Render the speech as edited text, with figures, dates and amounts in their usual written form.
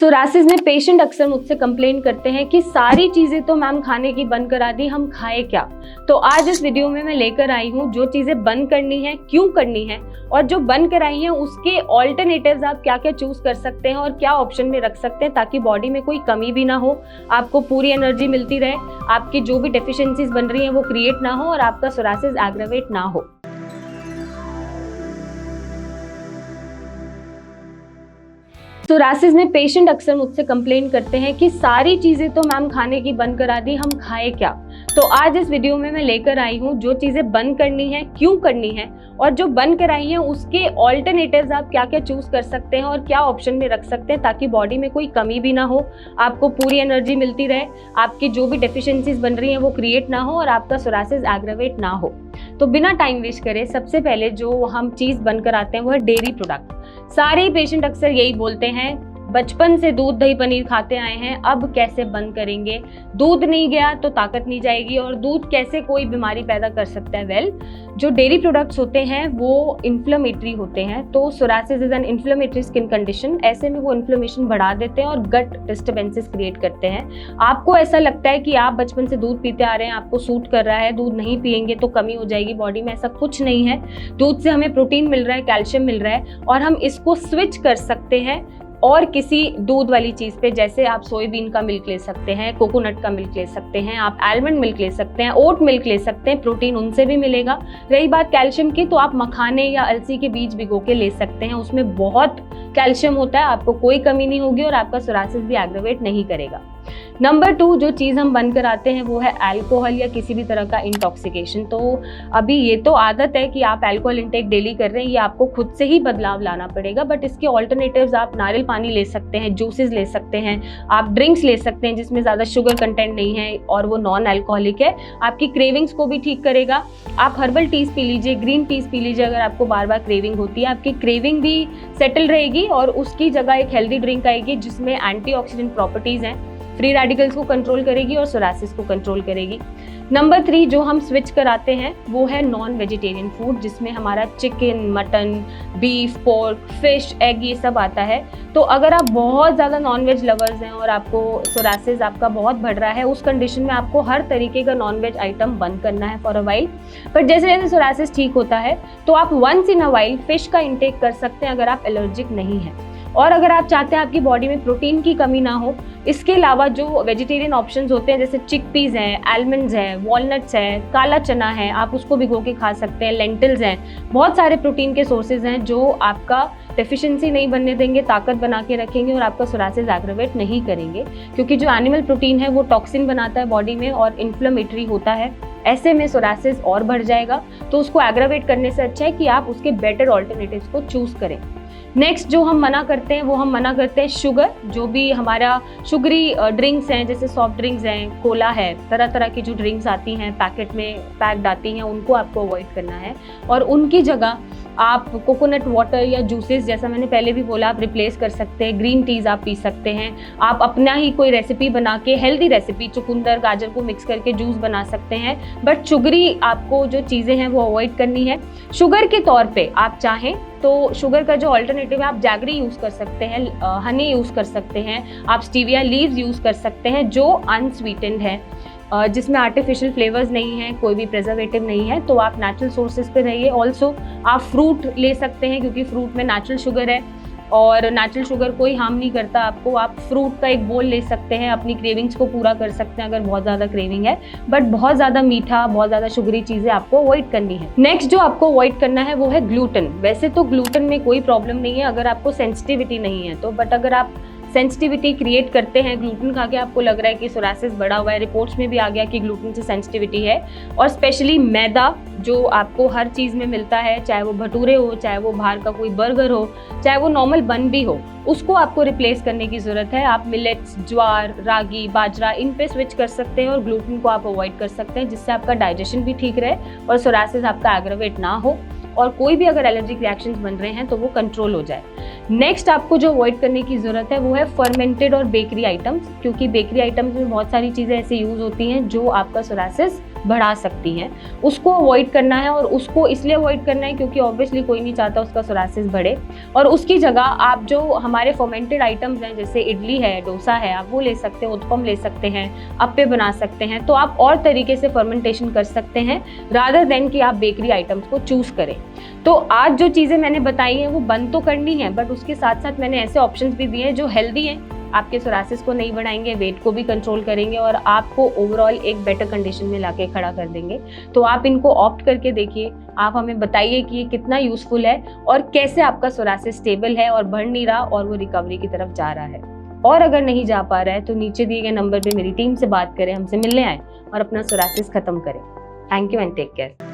Psoriasis में patient अक्सर मुझसे कंप्लेन करते हैं कि सारी चीज़ें तो मैम खाने की बंद करा दी, हम खाए क्या। तो आज इस वीडियो में मैं लेकर आई हूँ जो चीज़ें बंद करनी है, क्यों करनी है, और जो बंद कराई हैं उसके ऑल्टरनेटिव्स आप क्या क्या चूज कर सकते हैं और क्या ऑप्शन में रख सकते हैं ताकि बॉडी में कोई कमी भी ना हो, आपको पूरी एनर्जी मिलती रहे, आपकी जो भी डेफिशिएंसीज बन रही हैं वो क्रिएट ना हो और आपका सोरासिस एग्रावेट ना हो। सोरासिस में पेशेंट अक्सर मुझसे कंप्लेन करते हैं कि सारी चीज़ें तो मैम खाने की बंद करा दी, हम खाए क्या। तो आज इस वीडियो में मैं लेकर आई हूँ जो चीज़ें बंद करनी है, क्यों करनी है, और जो बंद कराई हैं उसके ऑल्टरनेटिव्स आप क्या क्या चूज कर सकते हैं और क्या ऑप्शन में रख सकते हैं ताकि बॉडी में कोई कमी भी ना हो, आपको पूरी एनर्जी मिलती रहे, आपकी जो भी डेफिशिएंसीज बन रही हैं वो क्रिएट ना हो और आपका सोरासिस एग्रावेट ना हो। तो बिना टाइम वेस्ट करे सबसे पहले जो हम चीज़ बंद कराते हैं वो है डेयरी प्रोडक्ट। सारे पेशेंट अक्सर यही बोलते हैं, बचपन से दूध दही पनीर खाते आए हैं, अब कैसे बंद करेंगे, दूध नहीं गया तो ताकत नहीं जाएगी और दूध कैसे कोई बीमारी पैदा कर सकता है। वेल, जो डेयरी प्रोडक्ट्स होते हैं वो इन्फ्लेमेटरी होते हैं, तो psoriasis is an inflammatory skin condition. ऐसे में वो इन्फ्लेमेशन बढ़ा देते हैं और गट डिस्टर्बेंसेस क्रिएट करते हैं। आपको ऐसा लगता है कि आप बचपन से दूध पीते आ रहे हैं, आपको सूट कर रहा है, दूध नहीं पिएंगे तो कमी हो जाएगी बॉडी में, ऐसा कुछ नहीं है। दूध से हमें प्रोटीन मिल रहा है, कैल्शियम मिल रहा है और हम इसको स्विच कर सकते हैं और किसी दूध वाली चीज़ पे, जैसे आप सोयाबीन का मिल्क ले सकते हैं, कोकोनट का मिल्क ले सकते हैं, आप आलमंड मिल्क ले सकते हैं, ओट मिल्क ले सकते हैं, प्रोटीन उनसे भी मिलेगा। रही बात कैल्शियम की, तो आप मखाने या अलसी के बीज भिगो के ले सकते हैं, उसमें बहुत कैल्शियम होता है, आपको कोई कमी नहीं होगी और आपका सोरासिस भी एग्रावेट नहीं करेगा। नंबर 2 जो चीज़ हम बंद कराते हैं वो है अल्कोहल या किसी भी तरह का इंटॉक्सिकेशन। तो अभी ये तो आदत है कि आप अल्कोहल इंटेक डेली कर रहे हैं, ये आपको खुद से ही बदलाव लाना पड़ेगा, बट इसके ऑल्टरनेटिव्स आप नारियल पानी ले सकते हैं, जूसेस ले सकते हैं, आप ड्रिंक्स ले सकते हैं जिसमें ज़्यादा शुगर कंटेंट नहीं है और वो नॉन अल्कोहलिक है, आपकी क्रेविंग्स को भी ठीक करेगा। आप हर्बल टीज पी लीजिए, ग्रीन टीज पी लीजिए, अगर आपको बार बार क्रेविंग होती है आपकी क्रेविंग भी सेटल रहेगी और उसकी जगह एक हेल्दी ड्रिंक आएगी जिसमें एंटीऑक्सीडेंट प्रॉपर्टीज़ हैं, फ्री रेडिकल्स को कंट्रोल करेगी और सोरासिस को कंट्रोल करेगी। नंबर 3 जो हम स्विच कराते हैं वो है नॉन वेजिटेरियन फूड, जिसमें हमारा chicken, mutton, beef, pork, fish, egg ये सब आता है। तो अगर आप बहुत ज़्यादा नॉन वेज लवर्स हैं और आपको सोरासिस आपका बहुत बढ़ रहा है, उस कंडीशन में आपको हर तरीके का नॉन वेज आइटम बंद करना है फॉर अ वाइल। पर जैसे जैसे सोरासिस ठीक होता है तो आप once in a while fish का इंटेक कर सकते हैं अगर आप एलर्जिक नहीं हैं। और अगर आप चाहते हैं आपकी बॉडी में प्रोटीन की कमी ना हो, इसके अलावा जो वेजिटेरियन ऑप्शंस होते हैं जैसे चिकपीज़ हैं, आलमंड्स हैं, वॉलनट्स हैं, काला चना है, आप उसको भिगो के खा सकते हैं, लेंटिल्स हैं, बहुत सारे प्रोटीन के सोर्सेज हैं जो आपका डेफिशिएंसी नहीं बनने देंगे, ताकत बना के रखेंगे और आपका सोरासिस एग्रावेट नहीं करेंगे। क्योंकि जो एनिमल प्रोटीन है वो टॉक्सिन बनाता है बॉडी में और इन्फ्लेमेटरी होता है, ऐसे में सोरासिस और बढ़ जाएगा। तो उसको एग्रावेट करने से अच्छा है कि आप उसके बेटर ऑल्टरनेटिव्स को चूज करें। नेक्स्ट जो हम मना करते हैं वो हम मना करते हैं शुगर। जो भी हमारा शुगरी ड्रिंक्स हैं जैसे सॉफ्ट ड्रिंक्स हैं, कोला है, तरह तरह की जो ड्रिंक्स आती हैं पैकेट में पैक्ड आती हैं, उनको आपको अवॉइड करना है और उनकी जगह आप कोकोनट वाटर या जूसेस, जैसा मैंने पहले भी बोला, आप रिप्लेस कर सकते हैं। ग्रीन टीज आप पी सकते हैं, आप अपना ही कोई रेसिपी बना के, हेल्दी रेसिपी, चुकंदर गाजर को मिक्स करके जूस बना सकते हैं, बट शुगरी आपको जो चीज़ें हैं वो अवॉइड करनी है। शुगर के तौर पे आप चाहें तो शुगर का जो ऑल्टरनेटिव है आप जैगरी यूज़ कर सकते हैं, हनी यूज़ कर सकते हैं, आप स्टीविया लीव्स यूज़ कर सकते हैं जो अनस्वीटेंड है, जिसमें आर्टिफिशियल फ्लेवर्स नहीं है, कोई भी प्रिजर्वेटिव नहीं है। तो आप नेचुरल सोर्सेज पे रहिए। ऑल्सो आप फ्रूट ले सकते हैं क्योंकि फ्रूट में नेचुरल शुगर है और नेचुरल शुगर कोई हार्म नहीं करता आपको। आप फ्रूट का एक बोल ले सकते हैं, अपनी क्रेविंग्स को पूरा कर सकते हैं अगर बहुत ज़्यादा क्रेविंग है, बट बहुत ज़्यादा मीठा, बहुत ज़्यादा शुगरी चीज़ें आपको अवॉइड करनी है। नेक्स्ट जो आपको अवॉइड करना है वो है ग्लूटेन। वैसे तो ग्लूटेन में कोई प्रॉब्लम नहीं है अगर आपको सेंसिटिविटी नहीं है तो, बट अगर आप सेंसिटिविटी क्रिएट करते हैं ग्लूटेन खा के, आपको लग रहा है कि सोरासिस बढ़ा हुआ है, रिपोर्ट्स में भी आ गया कि ग्लूटेन से सेंसिटिविटी है, और स्पेशली मैदा जो आपको हर चीज़ में मिलता है, चाहे वो भटूरे हो, चाहे वो बाहर का कोई बर्गर हो, चाहे वो नॉर्मल बन भी हो, उसको आपको रिप्लेस करने की ज़रूरत है। आप मिलेट्स, ज्वार, रागी, बाजरा, इन पे स्विच कर सकते हैं और ग्लूटेन को आप अवॉइड कर सकते हैं, जिससे आपका डाइजेशन भी ठीक रहे और सोरासिस आपका एग्रावेट ना हो और कोई भी अगर एलर्जिक रिएक्शंस बन रहे हैं तो वो कंट्रोल हो जाए। नेक्स्ट आपको जो अवॉइड करने की ज़रूरत है वो है फर्मेंटेड और बेकरी आइटम्स, क्योंकि बेकरी आइटम्स में बहुत सारी चीज़ें ऐसी यूज़ होती हैं जो आपका सोरासिस बढ़ा सकती हैं, उसको अवॉइड करना है। और उसको इसलिए अवॉइड करना है क्योंकि ऑब्वियसली कोई नहीं चाहता उसका सोरासिस बढ़े। और उसकी जगह आप जो हमारे फर्मेंटेड आइटम्स हैं, जैसे इडली है, डोसा है, आप वो ले सकते हैं, उत्पम ले सकते हैं, अप्पे बना सकते हैं। तो आप और तरीके से फर्मेंटेशन कर सकते हैं रादर देन कि आप बेकरी आइटम्स को चूज करें। तो आज जो चीज़ें मैंने बताई हैं वो बंद तो करनी है, बट उसके साथ साथ मैंने ऐसे ऑप्शंस भी दिए हैं जो हेल्दी हैं, आपके सोरासिस को नहीं बढ़ाएंगे, वेट को भी कंट्रोल करेंगे और आपको ओवरऑल एक बेटर कंडीशन में लाके खड़ा कर देंगे। तो आप इनको ऑप्ट करके देखिए, आप हमें बताइए कि ये कितना यूजफुल है और कैसे आपका सोरासिस स्टेबल है और बढ़ नहीं रहा और वो रिकवरी की तरफ जा रहा है। और अगर नहीं जा पा रहा है तो नीचे दिए गए नंबर पे मेरी टीम से बात करें, हमसे मिलने आए और अपना सोरासिस खत्म करें। Thank you and take care.